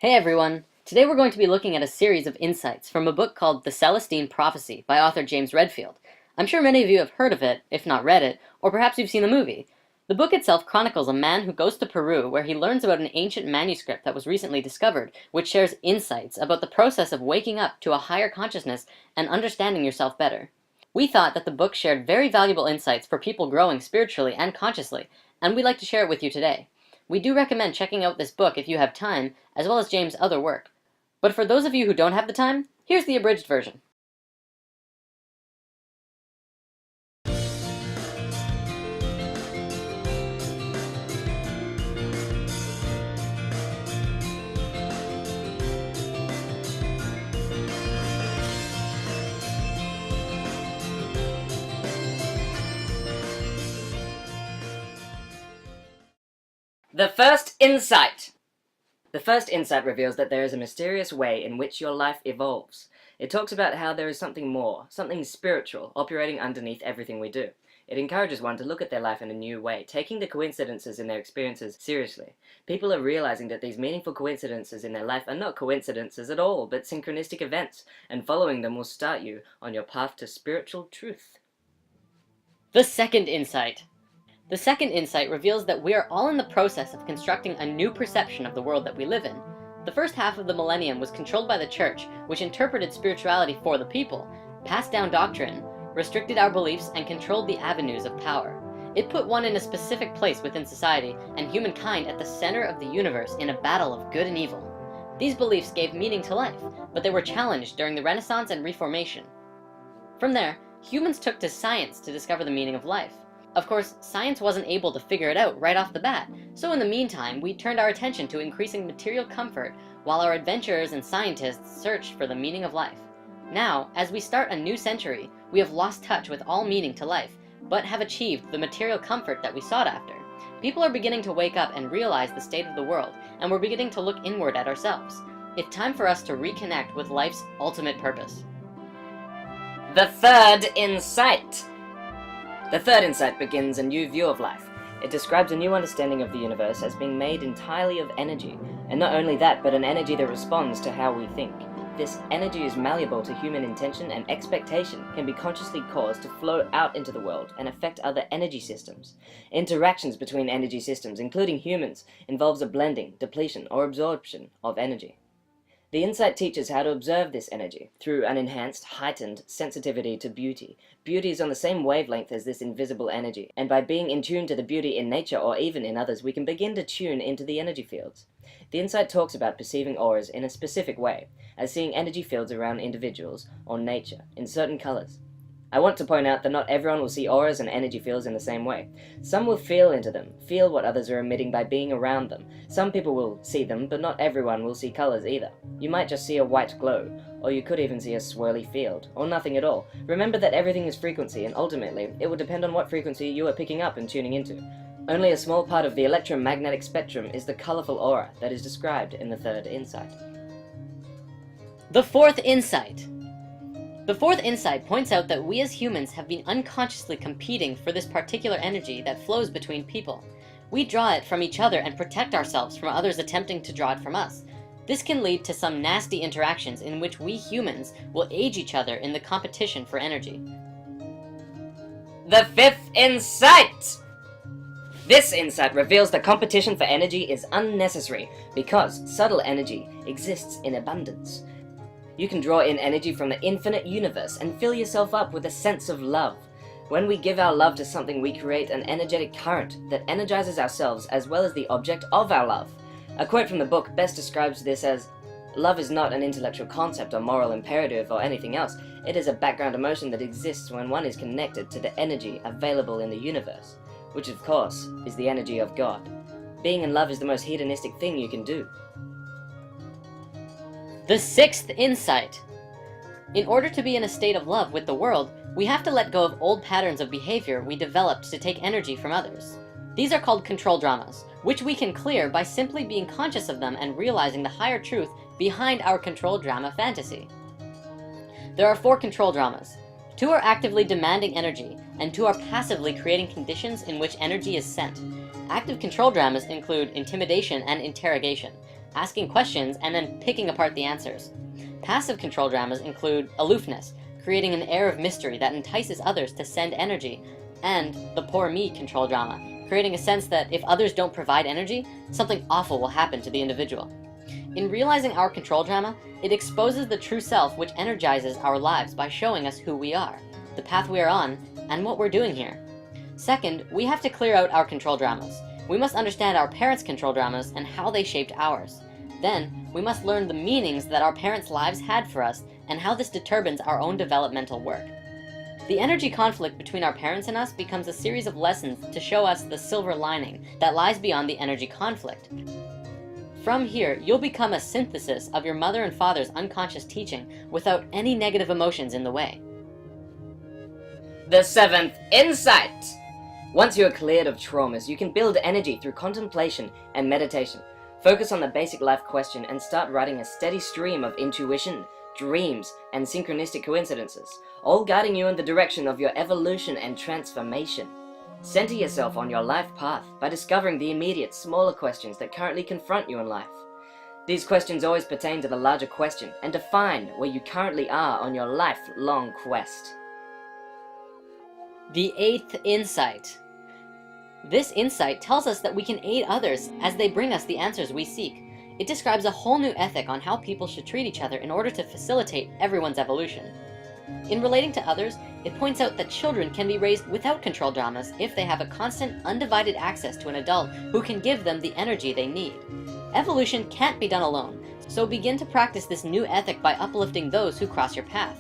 Hey everyone! Today we're going to be looking at a series of insights from a book called The Celestine Prophecy by author James Redfield. I'm sure many of you have heard of it, if not read it, or perhaps you've seen the movie. The book itself chronicles a man who goes to Peru where he learns about an ancient manuscript that was recently discovered, which shares insights about the process of waking up to a higher consciousness and understanding yourself better. We thought that the book shared very valuable insights for people growing spiritually and consciously, and we'd like to share it with you today. We do recommend checking out this book if you have time, as well as James' other work. But for those of you who don't have the time, here's the abridged version. The first insight! The first insight reveals that there is a mysterious way in which your life evolves. It talks about how there is something more, something spiritual, operating underneath everything we do. It encourages one to look at their life in a new way, taking the coincidences in their experiences seriously. People are realizing that these meaningful coincidences in their life are not coincidences at all, but synchronistic events, and following them will start you on your path to spiritual truth. The second insight. The second insight reveals that we are all in the process of constructing a new perception of the world that we live in. The first half of the millennium was controlled by the church, which interpreted spirituality for the people, passed down doctrine, restricted our beliefs, and controlled the avenues of power. It put one in a specific place within society, and humankind at the center of the universe in a battle of good and evil. These beliefs gave meaning to life, but they were challenged during the Renaissance and Reformation. From there, humans took to science to discover the meaning of life. Of course, science wasn't able to figure it out right off the bat, so in the meantime, we turned our attention to increasing material comfort while our adventurers and scientists searched for the meaning of life. Now, as we start a new century, we have lost touch with all meaning to life, but have achieved the material comfort that we sought after. People are beginning to wake up and realize the state of the world, and we're beginning to look inward at ourselves. It's time for us to reconnect with life's ultimate purpose. The third insight! The third insight begins a new view of life. It describes a new understanding of the universe as being made entirely of energy, and not only that, but an energy that responds to how we think. This energy is malleable to human intention, and expectation can be consciously caused to flow out into the world and affect other energy systems. Interactions between energy systems, including humans, involves a blending, depletion, or absorption of energy. The insight teaches how to observe this energy through an enhanced, heightened sensitivity to beauty. Beauty is on the same wavelength as this invisible energy, and by being in tune to the beauty in nature or even in others, we can begin to tune into the energy fields. The insight talks about perceiving auras in a specific way, as seeing energy fields around individuals or nature in certain colors. I want to point out that not everyone will see auras and energy fields in the same way. Some will feel into them, feel what others are emitting by being around them. Some people will see them, but not everyone will see colors either. You might just see a white glow, or you could even see a swirly field, or nothing at all. Remember that everything is frequency, and ultimately, it will depend on what frequency you are picking up and tuning into. Only a small part of the electromagnetic spectrum is the colorful aura that is described in the third insight. The fourth insight. The fourth insight points out that we as humans have been unconsciously competing for this particular energy that flows between people. We draw it from each other and protect ourselves from others attempting to draw it from us. This can lead to some nasty interactions in which we humans will age each other in the competition for energy. The fifth insight! This insight reveals that competition for energy is unnecessary because subtle energy exists in abundance. You can draw in energy from the infinite universe and fill yourself up with a sense of love. When we give our love to something, we create an energetic current that energizes ourselves as well as the object of our love. A quote from the book best describes this as, "Love is not an intellectual concept or moral imperative or anything else. It is a background emotion that exists when one is connected to the energy available in the universe," which of course is the energy of God. Being in love is the most hedonistic thing you can do. The sixth insight. In order to be in a state of love with the world, we have to let go of old patterns of behavior we developed to take energy from others. These are called control dramas, which we can clear by simply being conscious of them and realizing the higher truth behind our control drama fantasy. There are 4 control dramas. 2 are actively demanding energy, and 2 are passively creating conditions in which energy is sent. Active control dramas include intimidation and interrogation. asking questions and then picking apart the answers. Passive control dramas include aloofness, creating an air of mystery that entices others to send energy, and the poor me control drama, creating a sense that if others don't provide energy, something awful will happen to the individual. In realizing our control drama, it exposes the true self which energizes our lives by showing us who we are, the path we are on, and what we're doing here. Second, we have to clear out our control dramas. We must understand our parents' control dramas and how they shaped ours. Then, we must learn the meanings that our parents' lives had for us and how this determines our own developmental work. The energy conflict between our parents and us becomes a series of lessons to show us the silver lining that lies beyond the energy conflict. From here, you'll become a synthesis of your mother and father's unconscious teaching without any negative emotions in the way. The seventh insight! Once you are cleared of traumas, you can build energy through contemplation and meditation. Focus on the basic life question and start writing a steady stream of intuition, dreams, and synchronistic coincidences, all guiding you in the direction of your evolution and transformation. Center yourself on your life path by discovering the immediate, smaller questions that currently confront you in life. These questions always pertain to the larger question and define where you currently are on your lifelong quest. The eighth insight. This insight tells us that we can aid others as they bring us the answers we seek. It describes a whole new ethic on how people should treat each other in order to facilitate everyone's evolution. In relating to others, it points out that children can be raised without control dramas if they have a constant, undivided access to an adult who can give them the energy they need. Evolution can't be done alone, so begin to practice this new ethic by uplifting those who cross your path.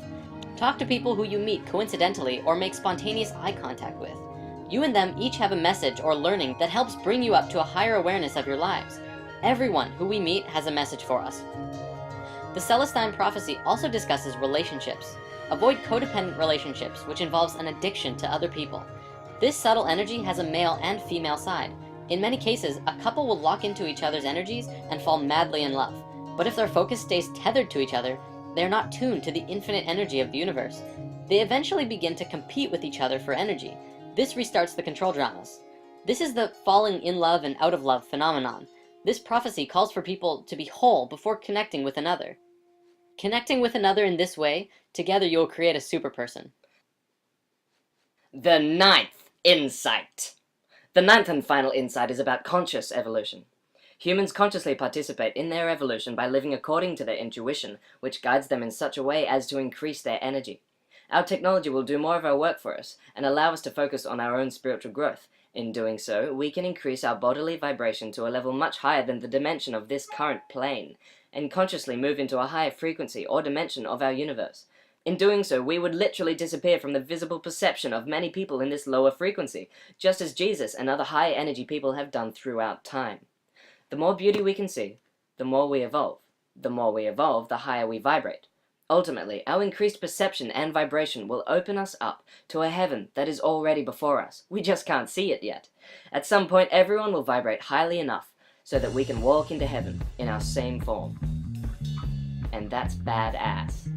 Talk to people who you meet coincidentally or make spontaneous eye contact with. You and them each have a message or learning that helps bring you up to a higher awareness of your lives. Everyone who we meet has a message for us. The Celestine prophecy also discusses relationships. Avoid codependent relationships, which involves an addiction to other people. This subtle energy has a male and female side. In many cases, a couple will lock into each other's energies and fall madly in love. But if their focus stays tethered to each other, they are not tuned to the infinite energy of the universe. They eventually begin to compete with each other for energy. This restarts the control dramas. This is the falling in love and out of love phenomenon. This prophecy calls for people to be whole before connecting with another. Connecting with another in this way, together you will create a super person. The ninth insight. The ninth and final insight is about conscious evolution. Humans consciously participate in their evolution by living according to their intuition, which guides them in such a way as to increase their energy. Our technology will do more of our work for us and allow us to focus on our own spiritual growth. In doing so, we can increase our bodily vibration to a level much higher than the dimension of this current plane, and consciously move into a higher frequency or dimension of our universe. In doing so, we would literally disappear from the visible perception of many people in this lower frequency, just as Jesus and other high energy people have done throughout time. The more beauty we can see, the more we evolve. The more we evolve, the higher we vibrate. Ultimately, our increased perception and vibration will open us up to a heaven that is already before us. We just can't see it yet. At some point, everyone will vibrate highly enough so that we can walk into heaven in our same form. And that's badass.